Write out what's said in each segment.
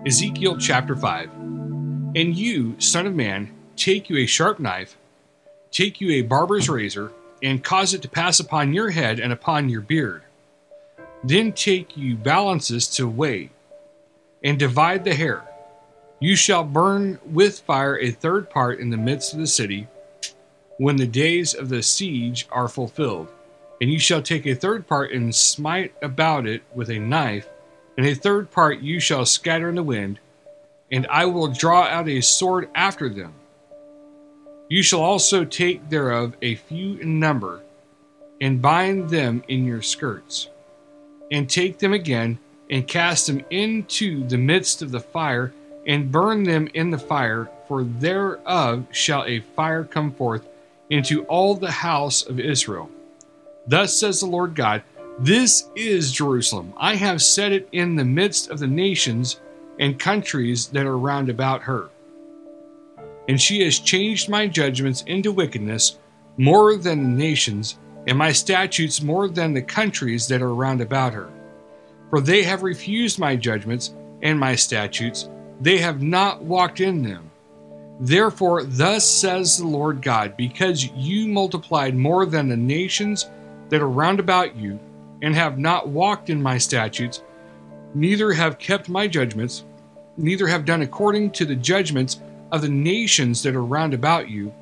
Ezekiel Chapter 5. And you, son of man, take you a sharp knife, take you a barber's razor, and cause it to pass upon your head and upon your beard. Then take you balances to weigh, and divide the hair. You shall burn with fire a third part in the midst of the city, when the days of the siege are fulfilled. And you shall take a third part and smite about it with a knife, and a third part you shall scatter in the wind, and I will draw out a sword after them. You shall also take thereof a few in number, and bind them in your skirts, and take them again, and cast them into the midst of the fire, and burn them in the fire, for thereof shall a fire come forth into all the house of Israel. Thus says the Lord God, this is Jerusalem. I have set it in the midst of the nations and countries that are round about her. And she has changed my judgments into wickedness more than the nations, and my statutes more than the countries that are round about her. For they have refused my judgments and my statutes, they have not walked in them. Therefore, thus says the Lord God, because you multiplied more than the nations that are round about you, and have not walked in my statutes, neither have kept my judgments, neither have done according to the judgments of the nations that are round about you.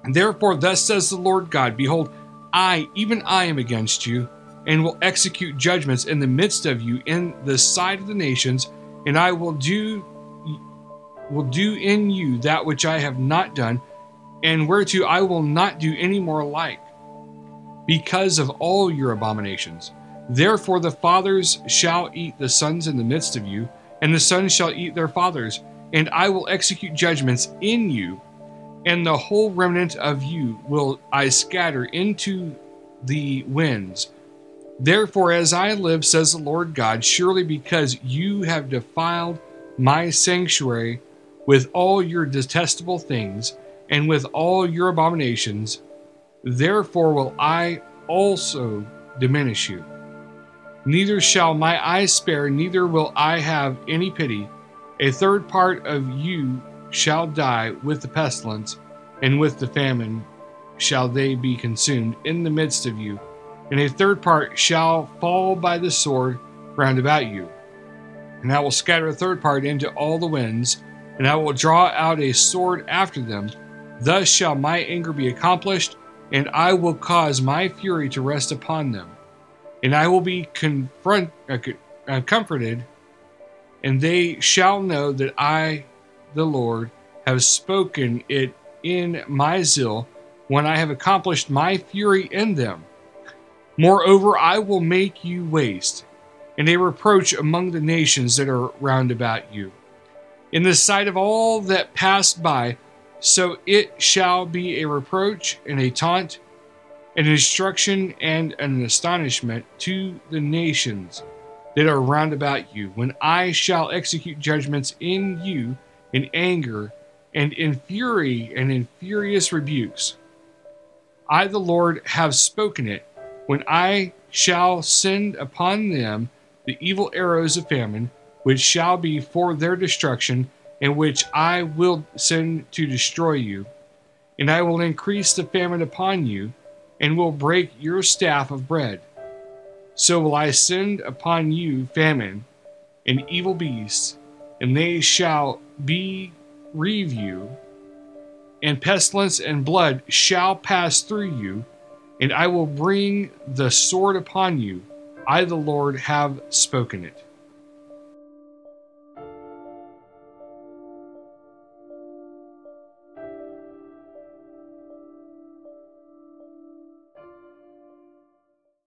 And therefore, thus says the Lord God, behold, I, even I, am against you, and will execute judgments in the midst of you in the sight of the nations, and I will do in you that which I have not done, and whereto I will not do any more like, because of all your abominations. Therefore the fathers shall eat the sons in the midst of you, and the sons shall eat their fathers, and I will execute judgments in you, and the whole remnant of you will I scatter into the winds. Therefore, as I live, says the Lord God, surely because you have defiled my sanctuary with all your detestable things, and with all your abominations, therefore will I also diminish you. Neither shall my eyes spare, neither will I have any pity. A third part of you shall die with the pestilence, and with the famine shall they be consumed in the midst of you, and a third part shall fall by the sword round about you. And I will scatter a third part into all the winds, and I will draw out a sword after them. Thus shall my anger be accomplished, and I will cause my fury to rest upon them. And I will be comforted, and they shall know that I, the Lord, have spoken it in my zeal, when I have accomplished my fury in them. Moreover, I will make you waste, and a reproach among the nations that are round about you, in the sight of all that pass by. So it shall be a reproach and a taunt, an instruction and an astonishment to the nations that are round about you, when I shall execute judgments in you in anger and in fury and in furious rebukes. I, the Lord, have spoken it, when I shall send upon them the evil arrows of famine, which shall be for their destruction, and which I will send to destroy you. And I will increase the famine upon you, and will break your staff of bread. So will I send upon you famine and evil beasts, and they shall bereave you, and pestilence and blood shall pass through you, and I will bring the sword upon you. I, the Lord, have spoken it.